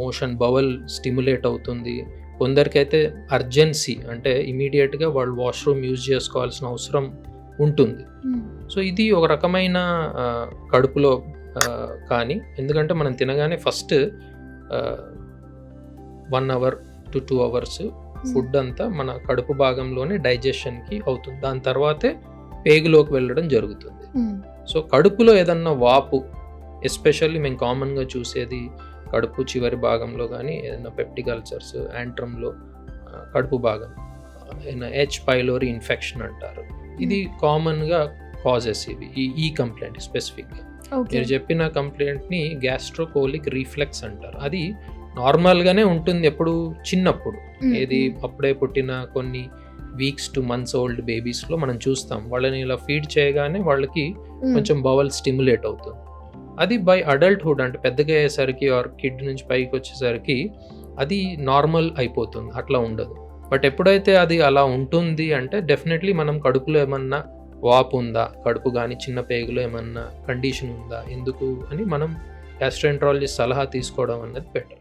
Motion bowel stimulate అవుతుంది. కొందరికైతే urgency అంటే ఇమీడియట్గా వాళ్ళు వాష్రూమ్ యూజ్ చేసుకోవాల్సిన అవసరం ఉంటుంది. సో ఇది ఒక రకమైన కడుపులో కానీ, ఎందుకంటే మనం తినగానే first 1 hour to 2 hours food అంతా మన కడుపు భాగంలోనే డైజెషన్కి అవుతుంది. దాని తర్వాతే పేగులోకి వెళ్ళడం జరుగుతుంది. సో కడుపులో ఏదన్నా వాపు, ఎస్పెషల్లీ మేము కామన్గా చూసేది కడుపు చివరి భాగంలో కానీ ఏదైనా పెప్టిక్ అల్సర్స్, యాంట్రమ్లో కడుపు భాగం హెచ్ పైలోరీ ఇన్ఫెక్షన్ అంటారు. ఇది కామన్గా కాజెస్ ఇవి. ఈ కంప్లైంట్ స్పెసిఫిక్గా మీరు చెప్పిన కంప్లైంట్ని గ్యాస్ట్రోకోలిక్ రీఫ్లెక్స్ అంటారు. అది నార్మల్గానే ఉంటుంది ఎప్పుడు చిన్నప్పుడు, ఏది అప్పుడే పుట్టిన కొన్ని వీక్స్ టు మంత్స్ ఓల్డ్ బేబీస్లో మనం చూస్తాం. వాళ్ళని ఇలా ఫీడ్ చేయగానే వాళ్ళకి కొంచెం బవల్ స్టిమ్యులేట్ అవుతుంది. అది బై అడల్ట్హుడ్ అంటే పెద్దగా అయ్యేసరికి ఆర్ కిడ్ నుంచి పైకి వచ్చేసరికి అది నార్మల్ అయిపోతుంది, అట్లా ఉండదు. బట్ ఎప్పుడైతే అది అలా ఉంటుంది అంటే డెఫినెట్లీ మనం కడుపులో ఏమన్నా వాపు ఉందా, కడుపు కానీ చిన్న పేగులో ఏమన్నా కండిషన్ ఉందా, ఎందుకు అని మనం గ్యాస్ట్రోఎంట్రాలజిస్ట్ సలహా తీసుకోవడం అన్నది బెటర్.